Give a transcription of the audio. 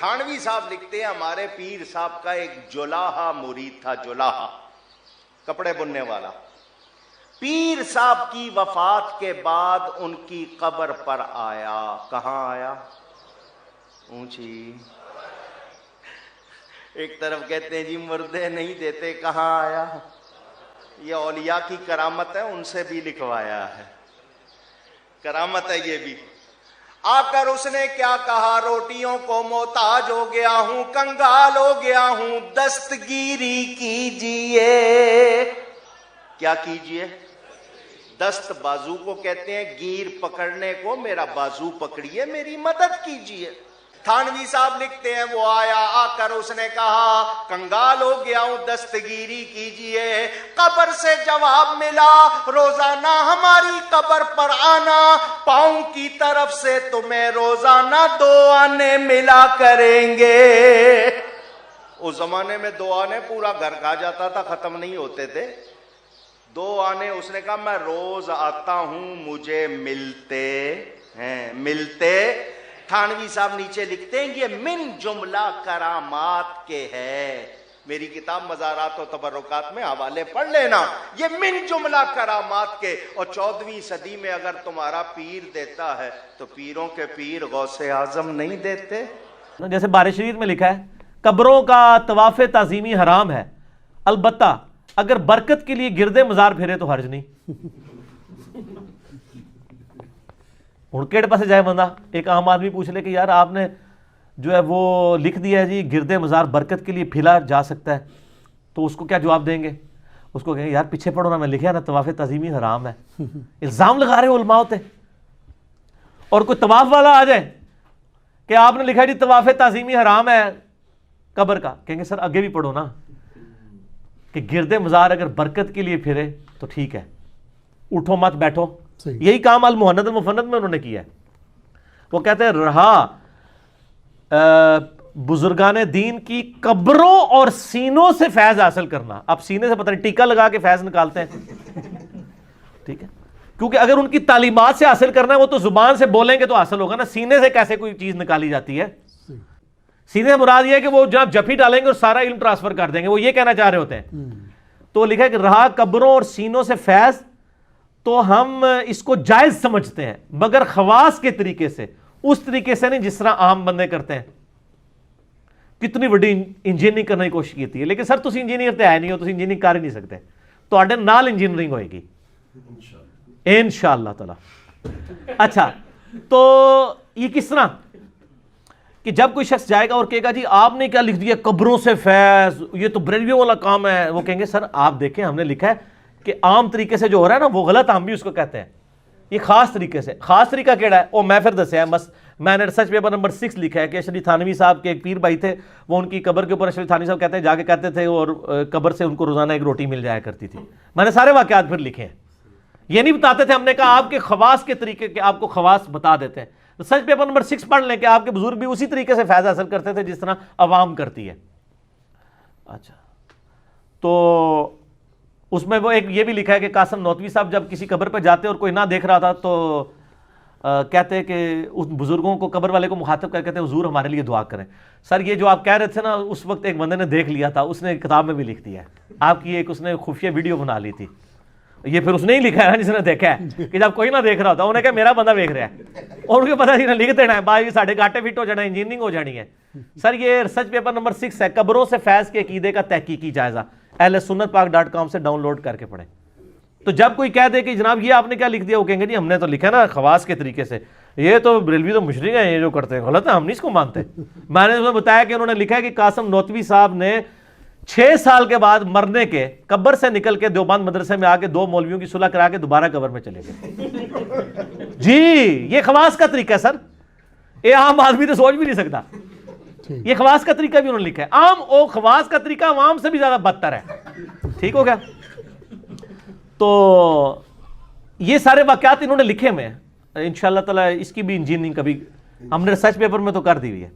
تھانوی صاحب لکھتے ہیں ہمارے پیر صاحب کا ایک جولاہا مرید تھا، جولاہا کپڑے بننے والا. پیر صاحب کی وفات کے بعد ان کی قبر پر آیا. کہاں آیا؟ اونچی. ایک طرف کہتے ہیں جی مردے نہیں دیتے، کہاں آیا؟ یہ اولیاء کی کرامت ہے، ان سے بھی لکھوایا ہے، کرامت ہے یہ بھی. آ کر اس نے کیا کہا؟ روٹیوں کو محتاج ہو گیا ہوں، کنگال ہو گیا ہوں، دستگیری کیجئے. کیا کیجئے؟ دست بازو کو کہتے ہیں، گیر پکڑنے کو. میرا بازو پکڑیے، میری مدد کیجئے. تھانوی صاحب لکھتے ہیں وہ آیا، آ کر اس نے کہا کنگال ہو گیا ہوں، دستگیری کیجئے. قبر سے جواب ملا، روزانہ ہماری قبر پر آنا، پاؤں کی طرف سے تمہیں روزانہ 2 آنے ملا کریں گے. اس زمانے میں 2 آنے پورا گھر کھا جاتا تھا، ختم نہیں ہوتے تھے. 2 آنے. اس نے کہا میں روز آتا ہوں، مجھے ملتے ہیں، ملتے. تھانوی صاحب نیچے لکھتے ہیں یہ من جملہ کرامات کے ہے. میری کتاب مزارات و تبرکات میں حوالے پڑھ لینا. یہ من جملہ کرامات کے. اور 14ویں صدی میں اگر تمہارا پیر دیتا ہے تو پیروں کے پیر غوث اعظم نہیں دیتے؟ جیسے بارِ شریعت میں لکھا ہے قبروں کا طواف تعظیمی حرام ہے، البتہ اگر برکت کے لیے گرد مزار پھرے تو حرج نہیں. ہوں کہڑے پاسے جائے بندہ؟ ایک عام آدمی پوچھ لے کہ یار آپ نے جو ہے وہ لکھ دیا ہے جی گرد مزار برکت کے لیے پھیلا جا سکتا ہے، تو اس کو کیا جواب دیں گے؟ اس کو کہیں گے یار پیچھے پڑھو نا، میں لکھا نا طواف تعظیمی حرام ہے. الزام لگا رہے ہو علماء ہوتے. اور کوئی طواف والا آ جائے کہ آپ نے لکھا جی طواف تعظیمی حرام ہے قبر کا، کہیں گے سر آگے بھی پڑھو نا کہ گرد مزار اگر برکت کے لیے پھرے تو ٹھیک ہے، اٹھو مت بیٹھو. یہی کام المہند المفند میں انہوں نے کیا ہے. وہ کہتے ہیں رہا بزرگان دین کی قبروں اور سینوں سے فیض حاصل کرنا. اب سینے سے پتہ نہیں ٹیکا لگا کے فیض نکالتے ہیں، ٹھیک ہے، کیونکہ اگر ان کی تعلیمات سے حاصل کرنا ہے وہ تو زبان سے بولیں گے تو حاصل ہوگا نا. سینے سے کیسے کوئی چیز نکالی جاتی ہے؟ سینے سے مراد یہ ہے کہ وہ جب جفی ڈالیں گے اور سارا علم ٹرانسفر کر دیں گے، وہ یہ کہنا چاہ رہے ہوتے ہیں. تو لکھا ہے کہ رہا قبروں اور سینوں سے فیض، تو ہم اس کو جائز سمجھتے ہیں مگر خواص کے طریقے سے، اس طریقے سے نہیں جس طرح عام بندے کرتے ہیں. کتنی بڑی انجینئرنگ کرنے کی کوشش کی ہے، لیکن سر تسی انجینئر تے آئے نہیں ہو، تسی انجینئرنگ کر ہی نہیں سکتے. تو نال انجینئرنگ ہوئے گی انشاءاللہ تعالی. اچھا تو یہ کس طرح کہ جب کوئی شخص جائے گا اور کہے گا جی آپ نے کیا لکھ دیا قبروں سے فیض، یہ تو بریلویوں والا کام ہے، وہ کہیں گے سر آپ دیکھیں ہم نے لکھا ہے کہ عام طریقے سے جو ہو رہا ہے نا وہ غلط، ہم بھی اس کو کہتے ہیں. یہ خاص طریقے سے. خاص طریقہ کیڑا ہے وہ میں پھر دسیا ہے. میں نے ریسرچ پیپر نمبر 6 لکھا ہے کہ اشرف تھانوی صاحب کے ایک پیر بھائی تھے، وہ ان کی قبر کے اوپر اشرف تھانوی صاحب کہتے ہیں جا کے کہتے تھے اور قبر سے ان کو روزانہ ایک روٹی مل جایا کرتی تھی. میں نے سارے واقعات پھر لکھے ہیں. یہ نہیں بتاتے تھے، ہم نے کہا آپ کے خواص کے طریقے کے آپ کو خواص بتا دیتے ہیں. ریسرچ پیپر نمبر 6 پڑھ لیں کہ آپ کے بزرگ بھی اسی طریقے سے فیض حاصل کرتے تھے جس طرح عوام کرتی ہے. اچھا تو اس میں وہ ایک یہ بھی لکھا ہے کہ قاسم نوتوی صاحب جب کسی قبر پہ جاتے اور کوئی نہ دیکھ رہا تھا تو کہتے ہیں کہ اس بزرگوں کو قبر والے کو مخاطب کر کہتے ہیں حضور ہمارے لیے دعا کریں. سر یہ جو آپ کہہ رہے تھے نا اس وقت ایک بندے نے دیکھ لیا تھا، اس نے کتاب میں بھی لکھ دیا ہے. آپ کی ایک اس نے خفیہ ویڈیو بنا لی تھی. یہ پھر اس نے ہی لکھا ہے نا جس نے دیکھا ہے کہ جب کوئی نہ دیکھ رہا ہوتا انہیں کہا میرا بندہ دیکھ رہا ہے اور ان کو پتا نہیں لکھ دینا ہے بھائی ساڑھے گاٹے فٹ ہو جانا ہے، انجینئرنگ ہو جانی ہے. سر یہ ریسرچ پیپر نمبر 6 ہے، قبروں سے فیض کے عقیدے کا تحقیقی جائزہ، ahlsunnatpak.com سے ڈاؤن لوڈ کر کے پڑھیں. تو جب کوئی کہہ دے کہ جناب یہ آپ نے کیا لکھ دیا، وہ کہیں گے جی ہم نے تو لکھا نا خواص کے طریقے سے، یہ تو بریلوی تو مشرک ہیں، یہ جو کرتے ہیں غلط ہے، ہم نہیں اس کو مانتے. میں نے انہیں بتایا کہ انہوں نے لکھا ہے کہ قاسم نوتوی صاحب نے 6 سال کے بعد مرنے کے قبر سے نکل کے دیوبند مدرسے میں آ کے 2 مولویوں کی صلح کرا کے دوبارہ قبر میں چلے گئے. جی یہ خواص کا طریقہ ہے سر، یہ عام آدمی تو سوچ بھی نہیں سکتا. یہ خواص کا طریقہ بھی انہوں نے لکھا ہے. عام او خواص کا طریقہ عوام سے بھی زیادہ بدتر ہے. ٹھیک ہو گیا؟ تو یہ سارے واقعات انہوں نے لکھے ہوئے ہیں. انشاءاللہ تعالی اس کی بھی انجینئرنگ کبھی ہم نے ریسرچ پیپر میں تو کر دی ہوئی ہے.